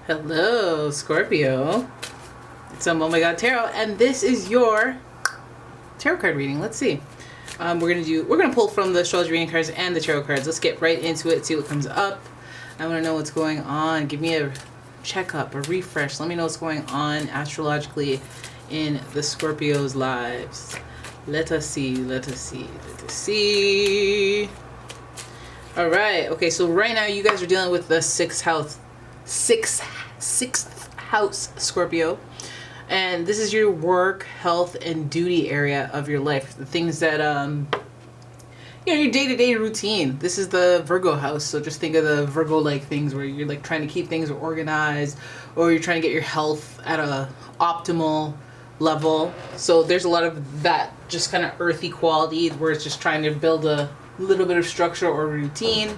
Hello, Scorpio. It's umomgtarot, and this is your tarot card reading. Let's see. We're gonna pull from the astrology reading cards and the tarot cards. Let's get right into it. See what comes up. I want to know what's going on. Give me a checkup, a refresh. Let me know what's going on astrologically in the Scorpio's lives. Let us see. Let us see. Let us see. All right. Okay. So right now, you guys are dealing with the sixth house, Scorpio, and this is your work, health, and duty area of your life. The things that your day-to-day routine. This is the Virgo house, so just think of the Virgo-like things where you're like trying to keep things organized, or you're trying to get your health at a optimal level. So there's a lot of that just kind of earthy quality where it's just trying to build a little bit of structure or routine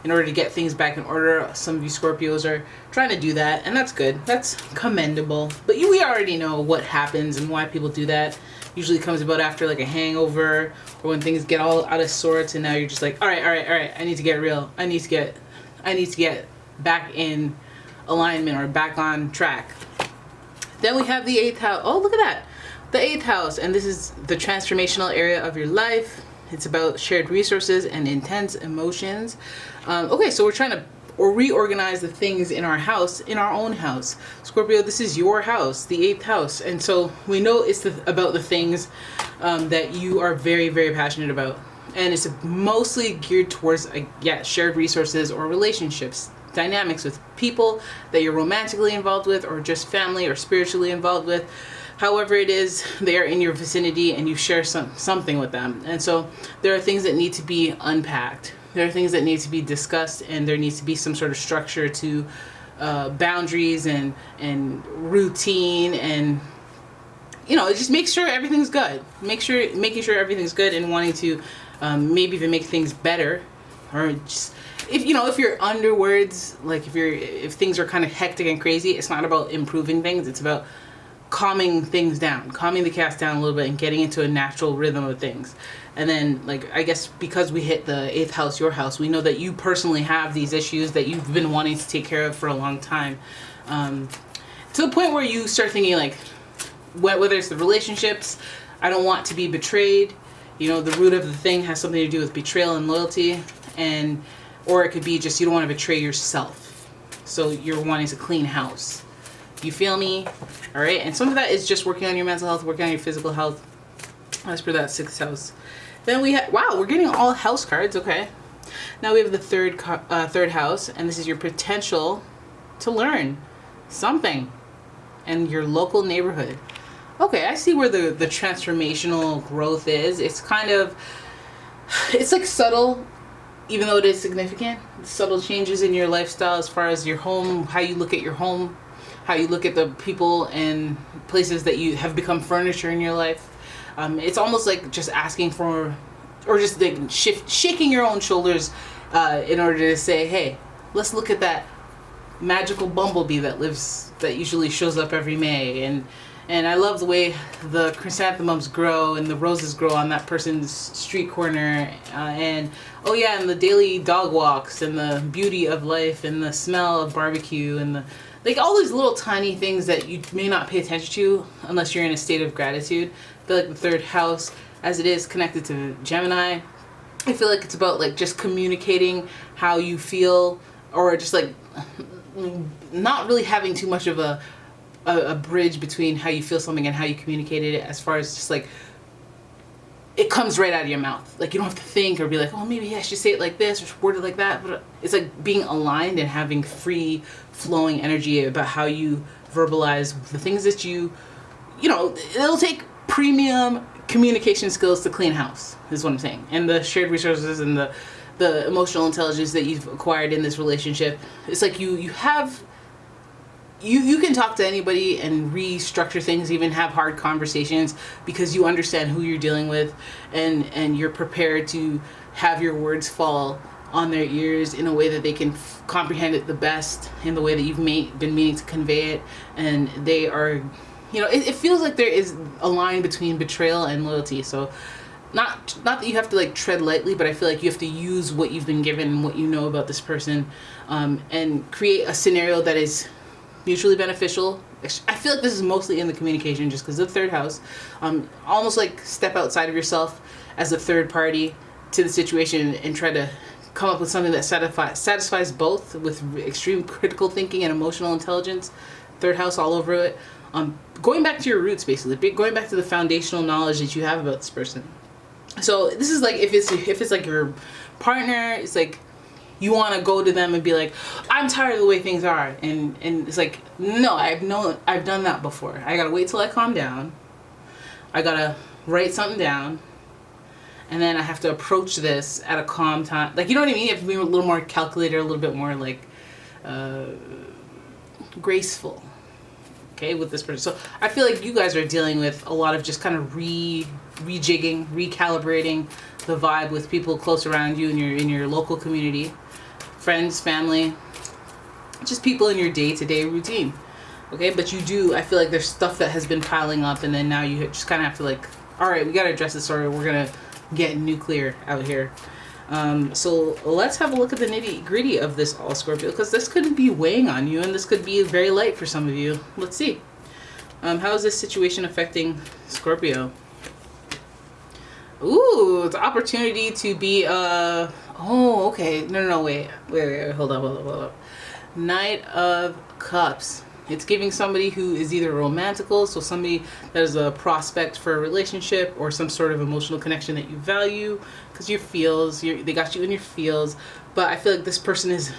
in order to get things back in order. Some of you Scorpios are trying to do that, and that's good. That's commendable. But we already know what happens and why people do that. Usually comes about after like a hangover, or when things get all out of sorts, and now you're just like, all right, I need to get real. I need to get back in alignment or back on track. Then we have the 8th house. Oh, look at that. The 8th house, and this is the transformational area of your life. It's about shared resources and intense emotions. Okay, so we're trying to reorganize the things in our house, in our own house. Scorpio, this is your house, the 8th house. And so we know it's about the things that you are very, very passionate about. And it's mostly geared towards, shared resources or relationships, dynamics with people that you're romantically involved with, or just family or spiritually involved with. However it is, they are in your vicinity and you share something with them. And so there are things that need to be unpacked. There are things that need to be discussed, and there needs to be some sort of structure to boundaries and routine, and just make sure everything's good. Making sure everything's good and wanting to maybe even make things better, or just if you're underwords, like if things are kind of hectic and crazy, it's not about improving things. It's about calming things down, calming the chaos down a little bit, and getting into a natural rhythm of things. And then, I guess because we hit the 8th house, your house, we know that you personally have these issues that you've been wanting to take care of for a long time, to the point where you start thinking like, whether it's the relationships, I don't want to be betrayed. The root of the thing has something to do with betrayal and loyalty, or it could be just you don't want to betray yourself, so you're wanting to clean house. You feel me? All right. And some of that is just working on your mental health, working on your physical health, as per that 6th house. Then we have, wow, we're getting all house cards. Okay. Now we have the third house, and this is your potential to learn something in your local neighborhood. Okay. I see where the transformational growth is. It's like subtle, even though it is significant. Subtle changes in your lifestyle as far as your home, how you look at your home, how you look at the people and places that you have become furniture in your life. It's almost like just asking for, or just like shaking your own shoulders in order to say, hey, let's look at that magical bumblebee that usually shows up every May. And I love the way the chrysanthemums grow and the roses grow on that person's street corner. And the daily dog walks and the beauty of life and the smell of barbecue and all these little tiny things that you may not pay attention to unless you're in a state of gratitude. I feel like the 3rd house, as it is connected to Gemini, I feel like it's about just communicating how you feel, or just not really having too much of a bridge between how you feel something and how you communicated it, as far as just it comes right out of your mouth. You don't have to think or be like, oh, maybe I should say it like this or word it like that. But it's like being aligned and having free flowing energy about how you verbalize the things that it'll take premium communication skills to clean house, is what I'm saying. And the shared resources and the emotional intelligence that you've acquired in this relationship. It's like you can talk to anybody and restructure things, even have hard conversations, because you understand who you're dealing with, and you're prepared to have your words fall on their ears in a way that they can comprehend it the best, in the way that you've been meaning to convey it. And they are, it feels like there is a line between betrayal and loyalty. So not that you have to tread lightly, but I feel like you have to use what you've been given and what you know about this person, and create a scenario that is mutually beneficial. I feel like this is mostly in the communication just because of the third house. Almost like step outside of yourself as a third party to the situation and try to come up with something that satisfies both with extreme critical thinking and emotional intelligence. Third house all over it. Going back to your roots, basically. Going back to the foundational knowledge that you have about this person. So this is like if it's like your partner, it's like you want to go to them and be like, I'm tired of the way things are, and it's like, no, I've done that before. I gotta wait till I calm down. I gotta write something down, and then I have to approach this at a calm time. Like, you know what I mean? You have to be a little more calculated, a little bit more like graceful. Okay, with this person. So I feel like you guys are dealing with a lot of just kind of rejigging, recalibrating the vibe with people close around you in your local community, friends, family, just people in your day-to-day routine. Okay, but I feel like there's stuff that has been piling up, and then now you just kind of have to like, all right, we got to address this, or we're gonna get nuclear out here. So let's have a look at the nitty-gritty of this all, Scorpio, because this could be weighing on you, and this could be very light for some of you. Let's see. How is this situation affecting Scorpio? Ooh, it's an opportunity to be oh, okay. No, wait, hold up. Knight of Cups. It's giving somebody who is either romantical, so somebody that is a prospect for a relationship or some sort of emotional connection that you value, because your feels, they got you in your feels. But I feel like this person is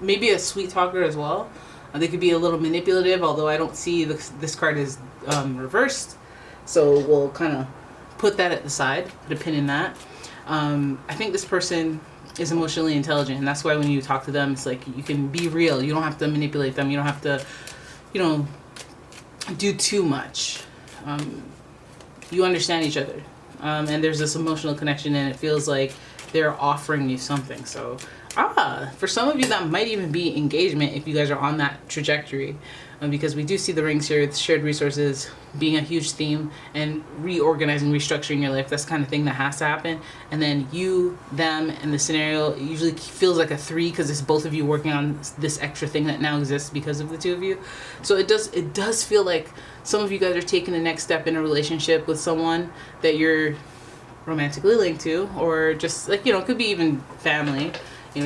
maybe a sweet talker as well. They could be a little manipulative, although I don't see this card is reversed. So we'll kind of put that at the side, put a pin in that. I think this person is emotionally intelligent, and that's why when you talk to them, it's like you can be real. You don't have to manipulate them. You don't have to, do too much. You understand each other, and there's this emotional connection, and it feels like they're offering you something. So, for some of you, that might even be engagement if you guys are on that trajectory. Because we do see the rings here with shared resources being a huge theme, and reorganizing, restructuring your life. That's the kind of thing that has to happen. And then you, them, and the scenario usually feels like a 3 because it's both of you working on this extra thing that now exists because of the two of you. So it does feel like some of you guys are taking the next step in a relationship with someone that you're romantically linked to, or just like, it could be even family.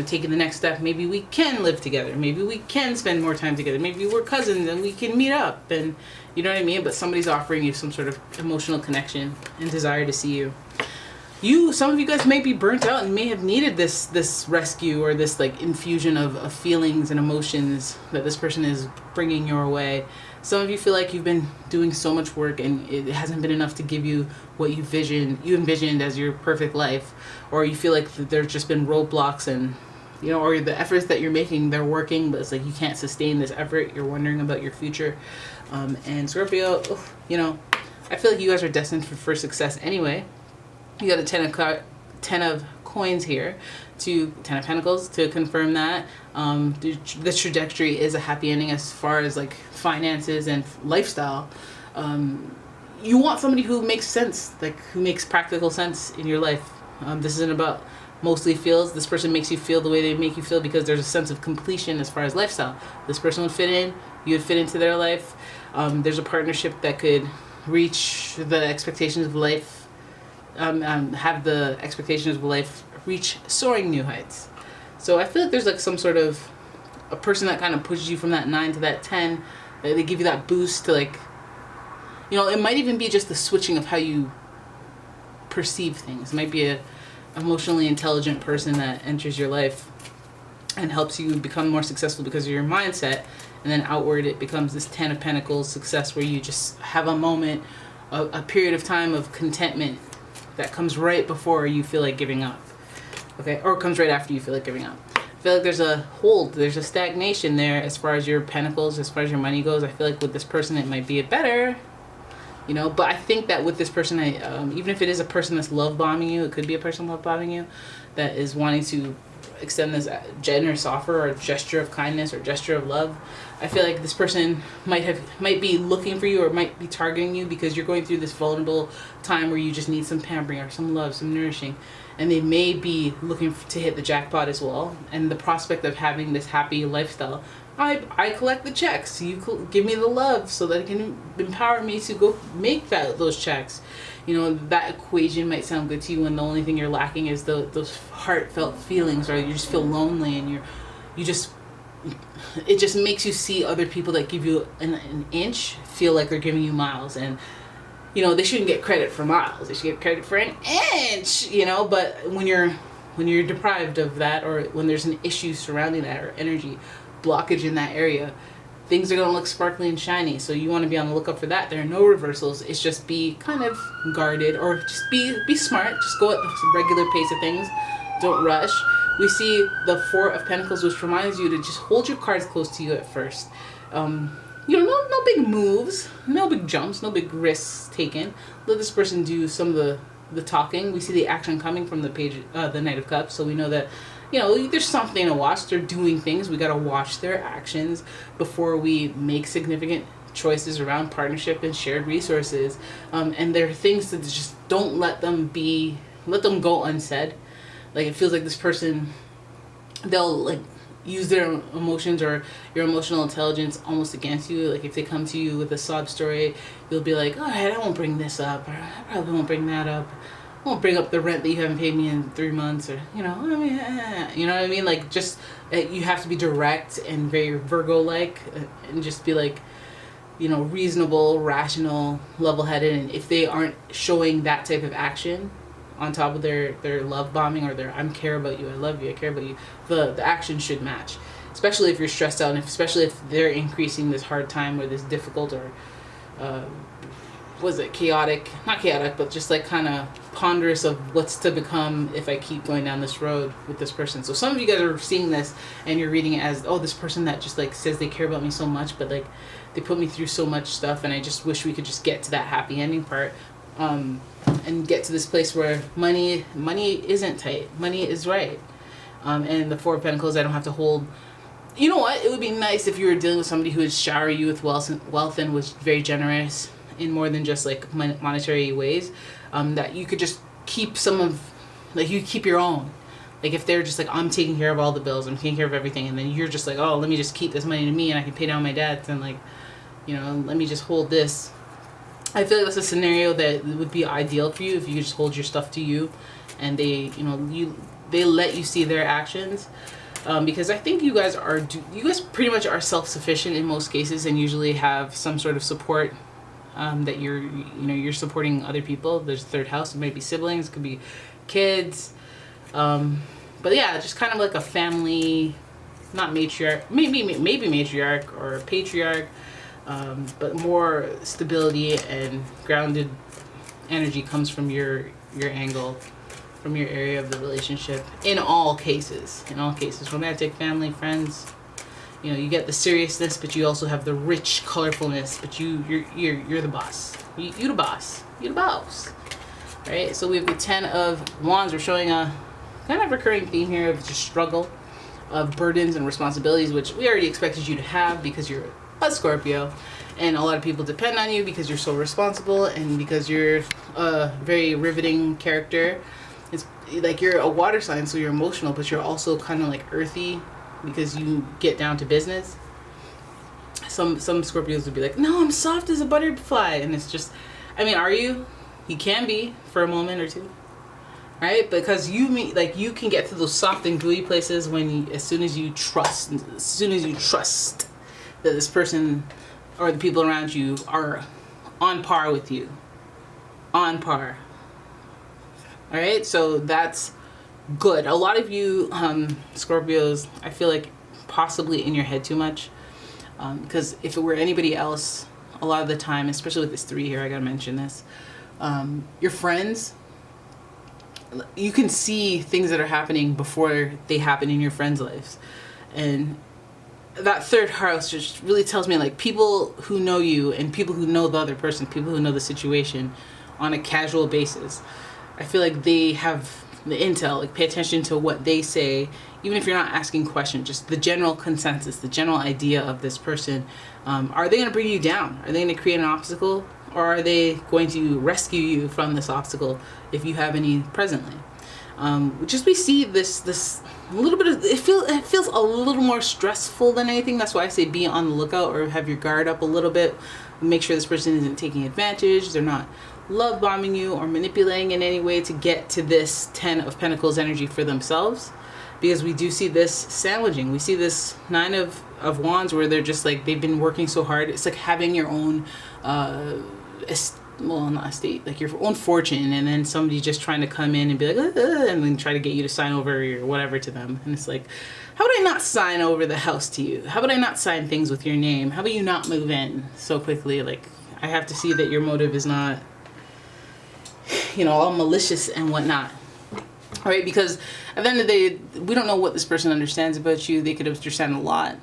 Taking the next step. Maybe we can live together. Maybe we can spend more time together. Maybe we're cousins and we can meet up. And you know what I mean? But somebody's offering you some sort of emotional connection and desire to see you. Some of you guys may be burnt out and may have needed this rescue, or this like infusion of feelings and emotions that this person is bringing your way. Some of you feel like you've been doing so much work and it hasn't been enough to give you what you envisioned as your perfect life, or you feel like there's just been roadblocks, and or the efforts that you're making, they're working, but it's like you can't sustain this effort. You're wondering about your future. And Scorpio, I feel like you guys are destined for success anyway. You got a 10 of coins here, to 10 of pentacles to confirm that. The trajectory is a happy ending as far as like finances and lifestyle. You want somebody who makes sense, like who makes practical sense in your life. This isn't about mostly feels. This person makes you feel the way they make you feel because there's a sense of completion as far as lifestyle. This person would fit in, you would fit into their life. There's a partnership that could reach the expectations of life, have the expectations of life reach soaring new heights. So I feel like there's like some sort of a person that kind of pushes you from that 9 to that 10. They give you that boost to like, it might even be just the switching of how you perceive things. It might be a emotionally intelligent person that enters your life and helps you become more successful because of your mindset. And then outward, it becomes this 10 of pentacles success, where you just have a moment, a period of time of contentment that comes right before you feel like giving up. Okay, or comes right after you feel like giving up. I feel like there's a hold, there's a stagnation there as far as your pentacles, as far as your money goes. I feel like with this person it might be a better, but I think that with this person, even if it is a person that's love bombing you, it could be a person love bombing you that is wanting to extend this generous offer or gesture of kindness or gesture of love. I feel like this person might be looking for you, or might be targeting you because you're going through this vulnerable time where you just need some pampering or some love, some nourishing. And they may be looking to hit the jackpot as well. And the prospect of having this happy lifestyle I collect the checks. You give me the love so that it can empower me to go make those checks. You know, that equation might sound good to you when the only thing you're lacking is those heartfelt feelings, or you just feel lonely and you just, it just makes you see other people that give you an inch feel like they're giving you miles. And you know, they shouldn't get credit for miles, they should get credit for an inch, you know. But when you're deprived of that, or when there's an issue surrounding that, or energy blockage in that area, things are going to look sparkly and shiny. So you want to be on the lookout for that. There are no reversals. It's just be kind of guarded, or just be smart. Just go at the regular pace of things. Don't rush. We see the Four of Pentacles, which reminds you to just hold your cards close to you at first. You know, no big moves, no big jumps, no big risks taken. Let this person do some of the talking. We see the action coming from the page, the Knight of Cups. So we know that, you know, there's something to watch. They're doing things. We got to watch their actions before we make significant choices around partnership and shared resources. And there are things that just don't let them go unsaid. Like, it feels like this person, they'll like use their emotions or your emotional intelligence almost against you. Like, if they come to you with a sob story, you'll be like, all right, I won't bring this up, or I probably won't bring that up. I won't bring up the rent that you haven't paid me in 3 months, or, you know, I mean, you know what I mean? Like, just, you have to be direct and very Virgo-like, and just be like, you know, reasonable, rational, level-headed. And if they aren't showing that type of action on top of their love bombing, or their I care about you, I love you, I care about you, the action should match. Especially if you're stressed out, and especially if they're increasing this hard time, or this difficult, or was it chaotic? Not chaotic, but just like kind of ponderous of what's to become if I keep going down this road with this person. So some of you guys are seeing this and you're reading it as, oh, this person that just like says they care about me so much, but like they put me through so much stuff, and I just wish we could just get to that happy ending part, and get to this place where money isn't tight, money is right. And the Four of Pentacles, I don't have to hold. You know what? It would be nice if you were dealing with somebody who would shower you with wealth and was very generous in more than just like monetary ways. That you could just keep some of, like, you keep your own. Like, if they're just like, I'm taking care of all the bills, I'm taking care of everything, and then you're just like, oh, let me just keep this money to me and I can pay down my debts, and like, you know, let me just hold this. I feel like that's a scenario that would be ideal for you if you just hold your stuff to you, and they, you know, they let you see their actions. Because I think you guys pretty much are self-sufficient in most cases, and usually have some sort of support, that you're supporting other people. There's a third house. It might be siblings, it could be kids, but yeah, just kind of like a family, not matriarch, maybe matriarch or patriarch, but more stability and grounded energy comes from your angle, from your area of the relationship. In all cases, romantic, family, friends, you know, you get the seriousness, but you also have the rich colorfulness. But you're the boss. You the boss. You the boss. Right. So we have the Ten of Wands. We're showing a kind of recurring theme here of just struggle, of burdens and responsibilities, which we already expected you to have because you're a Scorpio, and a lot of people depend on you because you're so responsible, and because you're a very riveting character. It's like you're a water sign, so you're emotional, but you're also kind of like earthy because you get down to business. Some Scorpios would be like, no, I'm soft as a butterfly, and it's just, I mean, are you? You can be for a moment or two, right? Because you can get to those soft and gooey places as soon as you trust that this person or the people around you are on par with you, on par. All right, so that's good. A lot of you Scorpios, I feel like possibly in your head too much, because if it were anybody else, a lot of the time, especially with this 3 here, I gotta mention this, your friends, you can see things that are happening before they happen in your friends' lives. And that third house just really tells me, like, people who know you and people who know the other person, people who know the situation on a casual basis, I feel like they have the intel. Like, pay attention to what they say, even if you're not asking questions, just the general consensus, the general idea of this person. Are they going to bring you down? Are they going to create an obstacle? Or are they going to rescue you from this obstacle if you have any presently? Just we see this a little bit of, it feels a little more stressful than anything. That's why I say be on the lookout or have your guard up a little bit. Make sure this person isn't taking advantage. They're not love bombing you or manipulating in any way to get to this 10 of Pentacles energy for themselves, because we do see this sandwiching. We see this 9 of Wands where they're just like, they've been working so hard. It's like having your own well, not estate, like your own fortune, and then somebody just trying to come in and be like, and then try to get you to sign over your whatever to them. And it's like, how would I not sign over the house to you? How would I not sign things with your name? How about you not move in so quickly? Like, I have to see that your motive is not, you know, all malicious and whatnot. All right, because at the end of the day, we don't know what this person understands about you. They could understand a lot,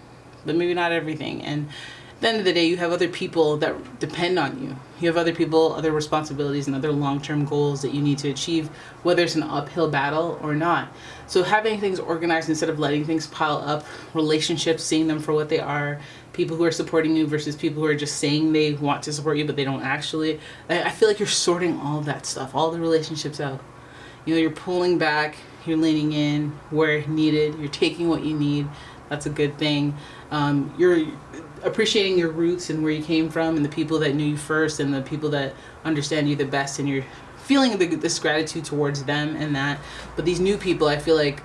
but maybe not everything. And at the end of the day, you have other people that depend on you. You have other people, other responsibilities, and other long-term goals that you need to achieve, whether it's an uphill battle or not. So having things organized instead of letting things pile up, relationships, seeing them for what they are, people who are supporting you versus people who are just saying they want to support you, but they don't actually. I feel like you're sorting all of that stuff, all the relationships out. You know, you're pulling back, you're leaning in where needed, you're taking what you need. That's a good thing. You're appreciating your roots and where you came from and the people that knew you first and the people that understand you the best, and you're feeling this gratitude towards them and that. But these new people, I feel like,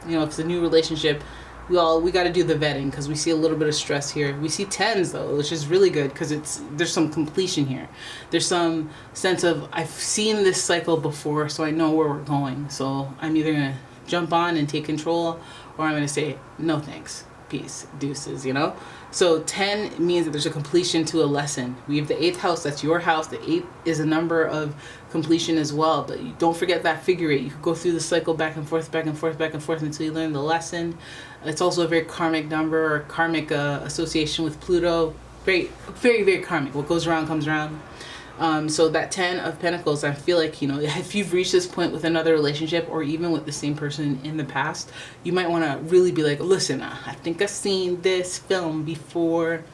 you know, if it's a new relationship, we got to do the vetting, because we see a little bit of stress here. We see 10s though, which is really good, because there's some completion here. There's some sense of, I've seen this cycle before, so I know where we're going. So I'm either going to jump on and take control, or I'm going to say, no thanks, peace, deuces, you know? So 10 means that there's a completion to a lesson. We have the 8th house, that's your house. The 8 is a number of completion as well, but you don't forget that figure 8. You could go through the cycle back and forth, back and forth, back and forth until you learn the lesson. It's also a very karmic number, or karmic association with Pluto. Very, very, very karmic. What goes around comes around. So that 10 of Pentacles, I feel like, you know, if you've reached this point with another relationship or even with the same person in the past, you might want to really be like, listen, I think I've seen this film before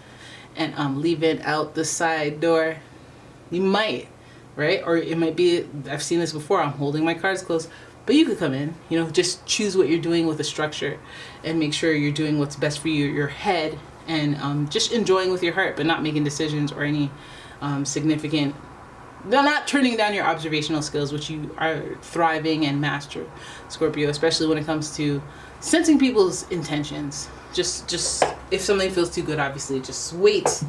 and I'm leaving out the side door. You might, right? Or it might be, I've seen this before, I'm holding my cards close. But you could come in, you know, just choose what you're doing with a structure and make sure you're doing what's best for you, your head, and just enjoying with your heart, but not making decisions or any significant, not turning down your observational skills, which you are thriving and master, Scorpio, especially when it comes to sensing people's intentions. Just if something feels too good, obviously just wait.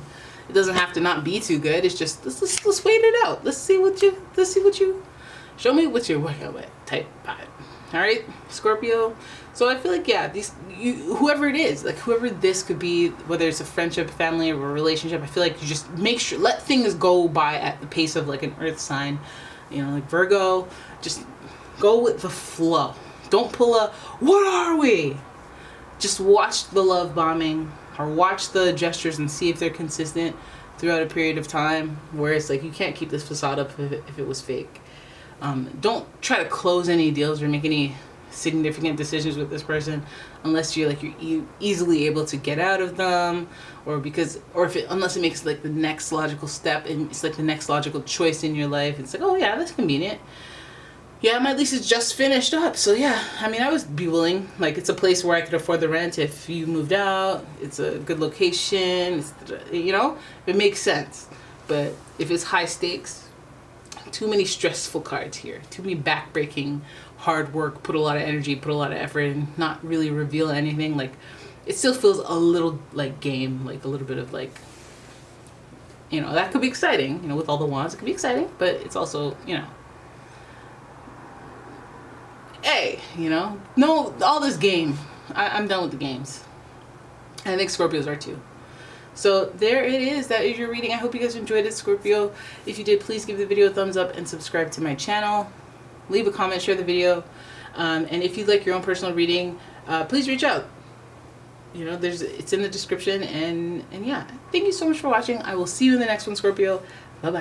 It doesn't have to not be too good. It's just let's wait it out. Let's see what you show me what you're working with type vibe. All right, Scorpio. So I feel like, yeah, whoever it is, like whoever this could be, whether it's a friendship, family, or a relationship, I feel like you just make sure, let things go by at the pace of like an earth sign, you know, like Virgo. Just go with the flow. Don't pull a, what are we? Just watch the love bombing or watch the gestures and see if they're consistent throughout a period of time, where it's like, you can't keep this facade up if it was fake. Don't try to close any deals or make any significant decisions with this person unless you're easily able to get out of them, or unless it makes like the next logical step and it's like the next logical choice in your life. It's like, oh yeah, that's convenient. Yeah, my lease is just finished up, so yeah, I mean, I would be willing. Like, it's a place where I could afford the rent if you moved out. It's a good location. You know, it makes sense. But if it's high stakes, too many stressful cards here. Too many backbreaking, hard work, put a lot of energy, put a lot of effort, and not really reveal anything. Like, it still feels a little like game, like a little bit of like, you know, that could be exciting. You know, with all the wands, it could be exciting, but it's also, you know, hey, you know, no, all this game. I'm done with the games. And I think Scorpios are too. So there it is. That is your reading. I hope you guys enjoyed it, Scorpio. If you did, please give the video a thumbs up and subscribe to my channel. Leave a comment, share the video. And if you'd like your own personal reading, please reach out. You know, it's in the description. And yeah, thank you so much for watching. I will see you in the next one, Scorpio. Bye-bye.